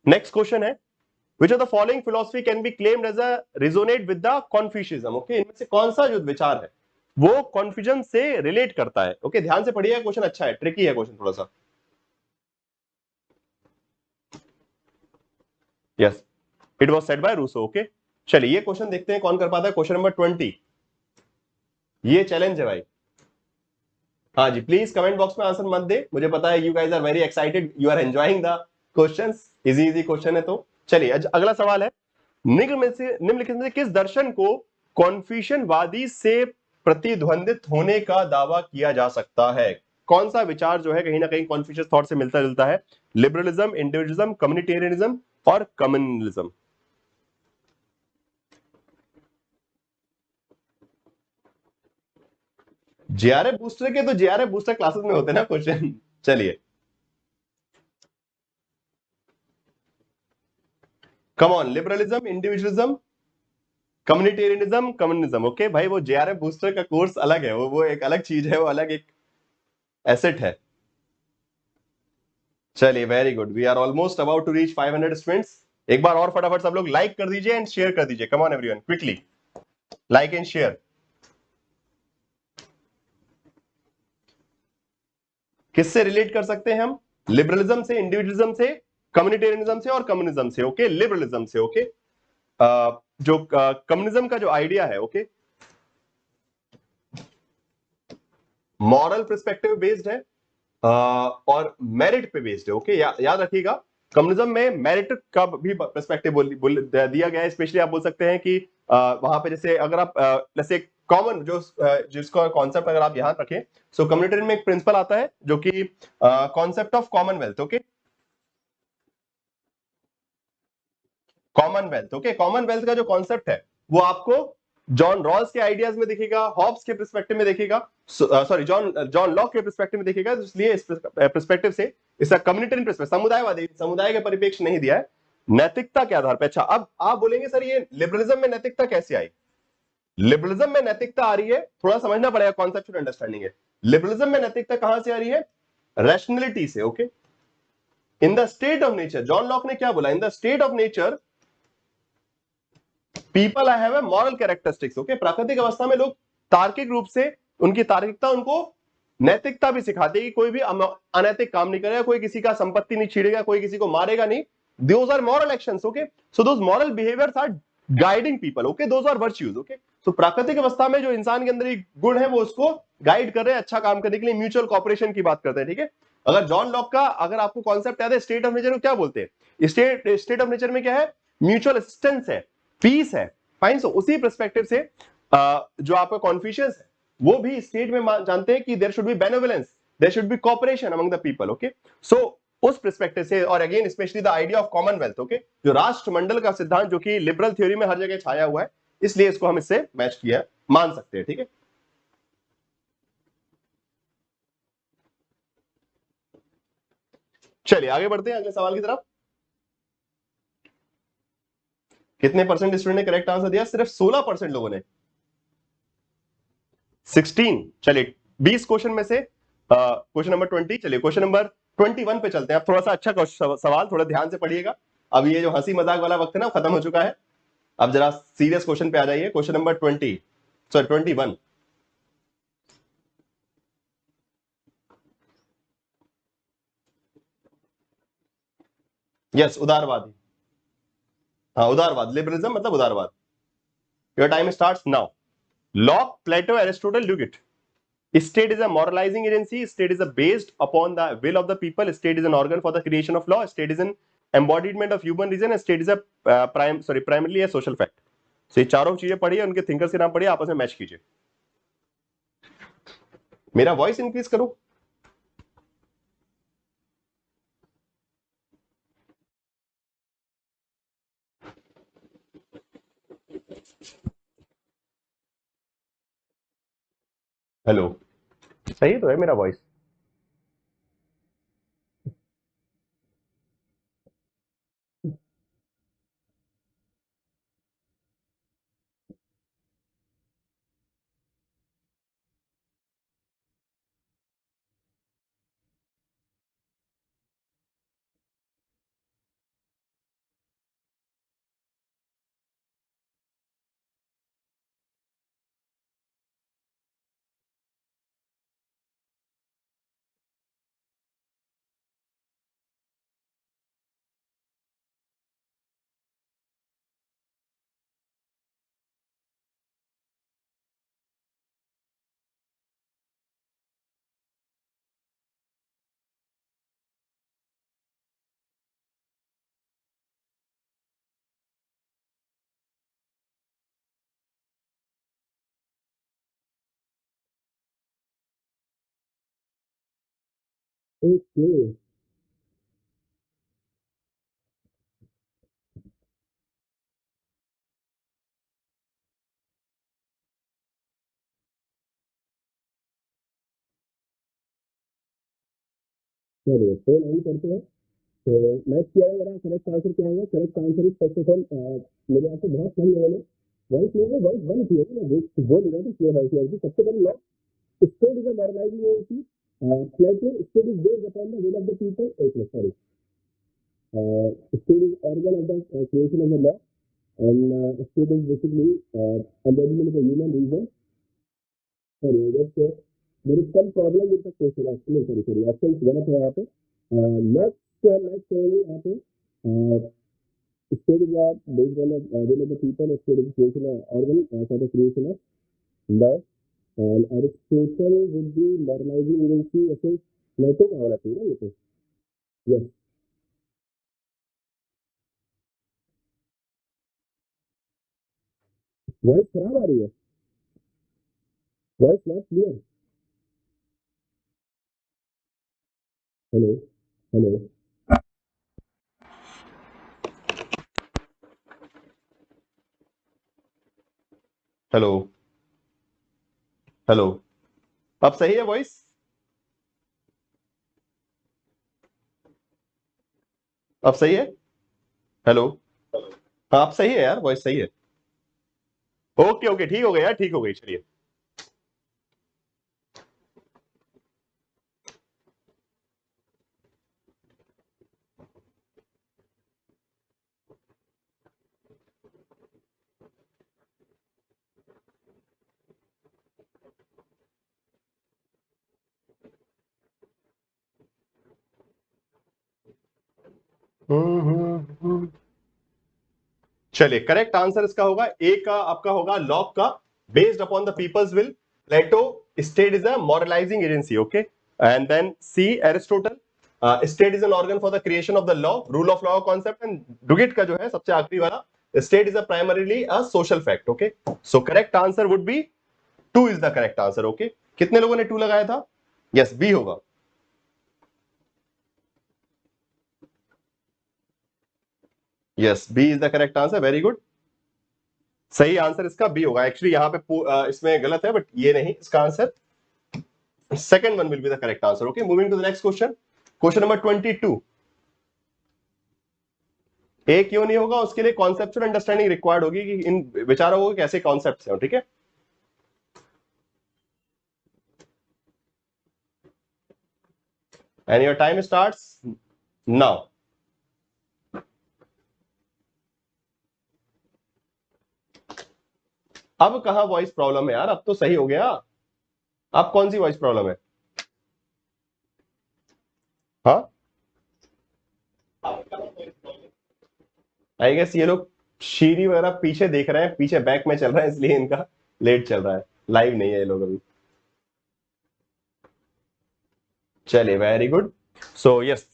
[SPEAKER 1] नेक्स्ट क्वेश्चन है, which of the following philosophy can be claimed as a resonate with the Confucianism? Okay, इनमें से कौन सा जो विचार है वो कॉन्फ्यूजन से रिलेट करता है? ओके, ध्यान से पढ़िए, क्वेश्चन अच्छा है, ट्रिकी है क्वेश्चन थोड़ा सा। Yes, it was said by Rousseau. Okay, चलिए ये क्वेश्चन देखते हैं कौन कर पाता है। क्वेश्चन नंबर 20, ये चैलेंज है भाई। हाँ जी, प्लीज कमेंट बॉक्स में आंसर मत दे, मुझे पता है you guys are very excited, you are enjoying the questions, easy easy question है। तो चलिए अगला सवाल है, निम्नलिखित में से किस दर्शन को कॉन्फ्यूशियनवादी से प्रतिद्वंदित होने का दावा किया जा सकता है? कौन सा विचार जो है कहीं ना कहीं कॉन्फ्यूशियस थॉट से मिलता जुलता है? लिबरलिज्म, इंडिविजुअलिज्म, कम्युनिटेरियनिज्म और कम्युनलिज्म। जेआरएफ बूस्टर के तो जेआरएफ बूस्टर क्लासेस में होते हैं ना क्वेश्चन। चलिए, come on, liberalism, individualism, communitarianism, communism. Okay भाई, वो जेआरएफ बूस्टर का कोर्स अलग है, वो एक अलग चीज है, वो अलग एक एसेट है। चलिए, very good, we are almost about to reach 500 students. एक बार और फटाफट सब लोग लाइक कर दीजिए एंड शेयर कर दीजिए। कम on everyone, quickly like and share. किससे रिलेट कर सकते हैं हम? लिबरलिज्म से, इंडिविजुअलिज्म से, कम्युनिटेरियनिज्म से और कम्युनिज्म से। ओके, लिबरलिज्म से। ओके, जो कम्युनिज्म का जो आइडिया है, ओके, मॉरल पर्सपेक्टिव बेस्ड है और मेरिट पे बेस्ड है। ओके, याद रखिएगा, कम्युनिज्म में मेरिट का भी पर्सपेक्टिव दिया गया है। स्पेशली आप बोल सकते हैं कि वहां पे जैसे अगर आप जैसे कॉमन जो जिसका कॉन्सेप्ट अगर आप यहां रखें, सो कम्युनिटेरियन में एक प्रिंसिपल आता है जो कि concept of commonwealth. Okay, Commonwealth. Okay, Commonwealth का जो कॉन्सेप्ट है वो आपको जॉन रॉल्स के आइडियाज में दिखेगा, हॉब्स के पर्सपेक्टिव में दिखेगा, सॉरी जॉन जॉन लॉक के पर्सपेक्टिव में दिखेगा। इसलिए इस पर्सपेक्टिव से इसका कम्युनिटेरियन पर्सपेक्टिव, समुदायवादी, समुदाय के परिप्रेक्ष्य नहीं दिया है, नैतिकता के आधार पर। अच्छा, अब आप बोलेंगे सर ये लिबरलिज्म में नैतिकता कैसे आई? लिबरलिज्म में नैतिकता आ रही है, थोड़ा समझना पड़ेगा, कॉन्सेप्चुअल अंडरस्टैंडिंग है। लिबरलिज्म में नैतिकता कहां से आ रही है? रैशनैलिटी से। Okay, in the state of nature, John Locke ने क्या बोला? इन the state of nature people I have a moral characteristics. Okay, प्राकृतिक अवस्था में लोग तार्किक रूप से, उनकी तार्किकता उनको नैतिकता भी सिखाती है कि कोई भी अनैतिक काम नहीं करेगा, कोई किसी का संपत्ति नहीं छीनेगा, कोई किसी को मारेगा नहीं. Those are moral actions. Okay, so those moral behaviours are guiding people. Okay, those are virtues. Okay, तो प्राकृतिक अवस्था में जो इंसान के अंदर एक गुण है वो उसको गाइड कर रहे हैं अच्छा काम करने के लिए. म्यूचुअल कॉपरेशन की बात करते हैं. ठीक है, अगर जॉन लॉक का अगर आपको कॉन्सेप्ट याद है स्टेट ऑफ नेचर को क्या बोलते हैं, स्टेट ऑफ नेचर में क्या है, म्यूचुअल असिस्टेंस है, पीस है. फाइन. सो उसी परस्पेक्टिव से जो आपका कॉन्फ्यूशियस है वो भी स्टेट में जानते हैं कि there should be benevolence, there should be cooperation among the people. Okay, so उस परस्पेक्टिव से, और again specially the idea of commonwealth. Okay, जो राष्ट्रमंडल का सिद्धांत जो कि लिबरल थ्योरी में हर जगह छाया हुआ है, इसलिए इसको हम इससे मैच किया मान सकते हैं. ठीक है, चलिए आगे बढ़ते हैं अगले सवाल की तरफ. कितने परसेंट स्टूडेंट ने करेक्ट आंसर दिया? सिर्फ 16% लोगों ने. 16. चलिए 20 क्वेश्चन में से क्वेश्चन नंबर 20. चलिए क्वेश्चन नंबर 21 पे चलते हैं. अब थोड़ा सा अच्छा सवाल, थोड़ा ध्यान से पढ़िएगा. अब ये जो हंसी मजाक वाला वक्त है ना, खत्म हो चुका है. अब जरा सीरियस क्वेश्चन पे आ जाइए. Question number 20, sorry 21. यस, उदारवाद. हाँ, उदारवाद, लिबरलिज्म मतलब उदारवाद. Your time starts now. Locke, Plato, Aristotle, Duguit. State is a moralizing agency. State is a based upon the will of the people. State is an organ for the creation of law. State is an embodiment of human reason. State is a primarily a social fact. So ये चारों चीजें पढ़िए, उनके thinkers के नाम पढ़िए, आपस में मैच कीजिए. मेरा वॉइस इंक्रीज करूं? हेलो, सही तो है मेरा वॉइस? ओके, चलिए तो नहीं करते हैं. तो मैच किया है. मेरा करेक्ट आंसर क्या होगा? Correct answer is first of all, मेरे यहाँ पे बहुत कम लोगों ने वॉइस में वॉइस बंद की है. मैं बोल रहा था क्लियर वॉइस. सबसे पहले law, state is a moralizing agency. Plato, state is based upon the will of the people. Okay, sorry. State is organ of the creation of the law, and state is basically embodiment of the human reason. Sorry, I guess there is some problem with the question. Actually, sorry. Options गलत है यहाँ पे. Next यहाँ पे state is based on the will of the people. State is creation of organ for the creation of law. And Aristotle would be moralizing agency. ऐसे प्लेटो का होना चाहिए ना ये तो. यस, वॉइस खराब आ रही है. Voice not clear. Hello, hello. Hello, hello. अब सही है वॉइस? अब सही है? हेलो. हाँ, अब सही है यार, वॉइस सही है. ओके ओके, ठीक हो गया यार, ठीक हो गई. चलिए चलिए, करेक्ट आंसर इसका होगा ए का, आपका होगा लॉक का, based upon the people's will, Plato, state is a moralising agency, okay. And then C, Aristotle, state is an organ for the creation of the law, rule of law concept. And Duguit का जो है सबसे आखिरी वाला, state is a primarily a social fact, okay. So correct answer would be two is the correct answer, okay. कितने लोगों ने two लगाया था? यस, बी होगा। Yes, B is the correct answer, very good. सही आंसर इसका B होगा। Actually यहाँ पे इसमें गलत है, बट ये नहीं, इसका answer second one will be the correct answer, okay. Moving to the next question, question number 22। A क्यों नहीं होगा? उसके लिए कॉन्सेप्चुअल अंडरस्टैंडिंग रिक्वायर्ड होगी कि इन विचारों को कैसे कॉन्सेप्ट हैं, ठीक है। And your time starts now. अब कहां वॉइस प्रॉब्लम है यार? अब तो सही हो गया। अब कौन सी वॉइस प्रॉब्लम है? हाँ, आई गेस ये लोग शीरी वगैरह पीछे देख रहे हैं, पीछे बैक में चल रहा है, इसलिए इनका लेट चल रहा है। लाइव नहीं है ये लोग अभी। चलिए, very good. So yes,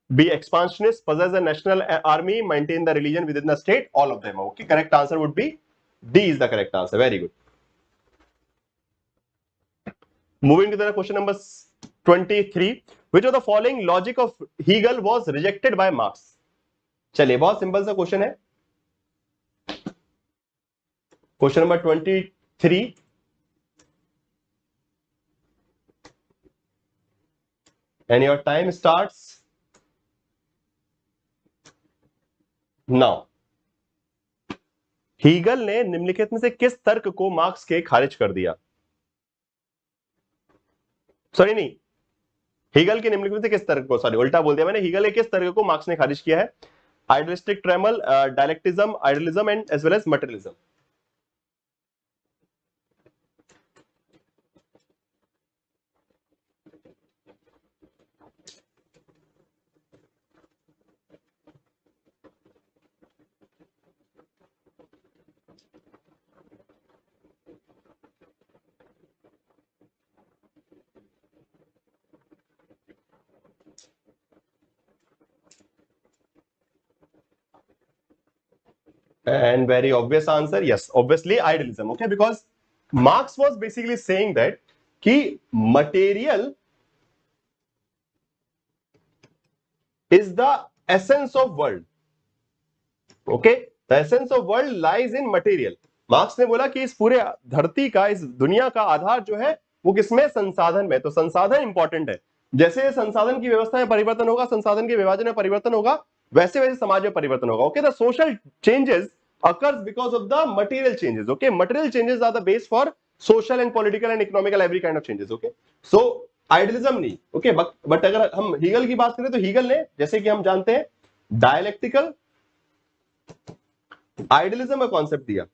[SPEAKER 1] be expansionist, possess a national army, maintain the religion within the state, all of them, okay. Correct answer would be D is the correct answer, very good. Moving to the question number 23, which of the following logic of Hegel was rejected by Marx? चलिए, बहुत simple सा question है। Question number 23, and your time starts now. Hegel ने निम्नलिखित में से किस तर्क को मार्क्स के खारिज कर दिया? सॉरी नहीं, हीगल के निम्नलिखित में से किस तर्क को, सॉरी उल्टा बोल दिया मैंने, हीगल के किस तर्क को मार्क्स ने खारिज किया है? आइडियलिस्टिक ट्रेमल, dialectism, idealism and as well as materialism. And very obvious answer, yes, obviously idealism, okay, because Marx was basically saying that कि material is the essence of world, okay, the essence of world lies in material. Marks ने बोला कि इस पूरे धरती का, इस दुनिया का आधार जो है वो किसमें? संसाधन में। तो संसाधन इंपॉर्टेंट है। जैसे संसाधन की व्यवस्था में परिवर्तन होगा, संसाधन के विभाजन में परिवर्तन होगा, वैसे वैसे समाज में परिवर्तन होगा, okay. The social changes occurs because of the material changes, okay. Material changes are the base for social and political and economical every kind of changes, okay. So idealism नहीं, ओके। बट अगर हम Hegel की बात करें तो Hegel ने, जैसे कि हम जानते हैं, डायलेक्टिकल आइडियलिज्म का कॉन्सेप्ट दिया,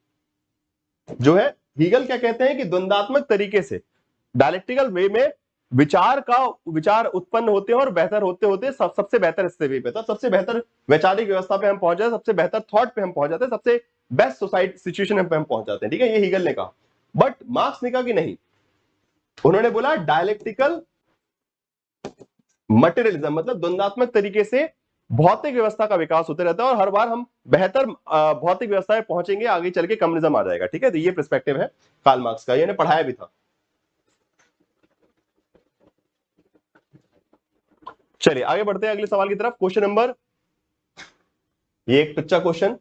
[SPEAKER 1] जो है हीगल क्या कहते हैं कि द्वंदात्मक तरीके से, डायलेक्टिकल वे में विचार उत्पन्न होते हैं और बेहतर होते होते सबसे बेहतर स्थिति पे, तो सबसे बेहतर वैचारिक व्यवस्था पे हम पहुंच जाते हैं, सबसे बेहतर थॉट पे हम पहुंच जाते हैं, सबसे बेस्ट सोसाइटी सिचुएशन पे हम पहुंच जाते हैं, ठीक है। ये हीगल ने कहा। बट मार्क्स ने कहा कि नहीं, उन्होंने बोला डायलेक्टिकल मटेरियलिज्म, मतलब द्वंदात्मक तरीके से भौतिक व्यवस्था का विकास होते रहता है और हर बार हम बेहतर भौतिक व्यवस्था में पहुंचेंगे, आगे चल के कम्युनिज्म आ जाएगा, ठीक है। तो ये पर्सपेक्टिव है कार्ल मार्क्स का, ये पढ़ाया भी था। चलिए आगे बढ़ते हैं अगले सवाल की तरफ। क्वेश्चन नंबर, ये एक कच्चा question,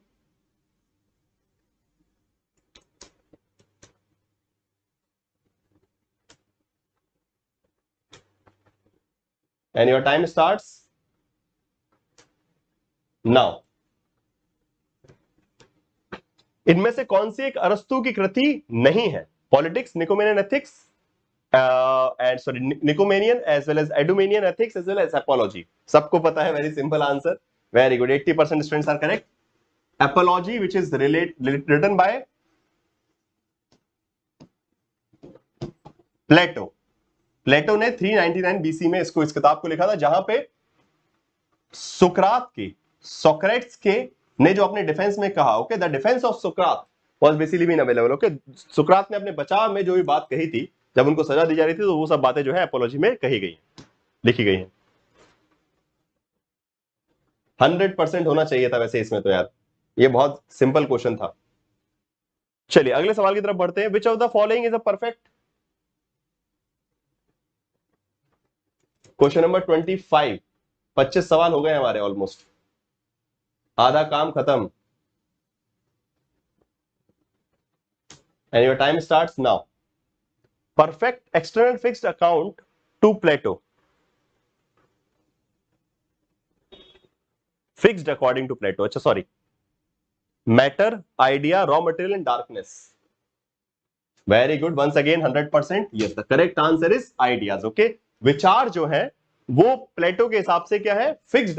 [SPEAKER 1] and your time starts now. इनमें से कौन सी एक अरस्तु की कृति नहीं है? Politics, Nicomachean Ethics, and sorry Nicomachean as well as Eudemian Ethics as well as Apology. सबको पता है, very simple answer, very good, 80% students are correct. Apology which is written by Plato. Plato ने 399 बीसी में इस किताब को लिखा था, जहां पे सुकरात की, सोक्रेट्स के ने जो अपने डिफेंस में कहा, okay, the defence of Sukrat was basically been available, okay, Sukrat ने अपने बचाव में जो भी बात कही थी जब उनको सजा दी जा रही थी, तो वो सब बातें जो है एपोलॉजी में कही गई हैं, लिखी गई हैं। 100% होना चाहिए था वैसे इसमें तो यार, ये बहुत सिंपल क्वेश्चन था। चलिए अगले सवाल की तरफ बढ़ते हैं। Which of the following is a perfect, question number 25, 25 सवाल हो गए हमारे ऑलमोस्ट, आधा काम खत्म। And your time starts now. Perfect external fixed account to Plato, fixed according to Plato, अच्छा sorry, matter, idea, raw material and darkness. Very good, once again 100%, yes the correct answer is ideas, okay. विचार जो है वो प्लेटो के हिसाब से क्या है, फिक्स्ड है।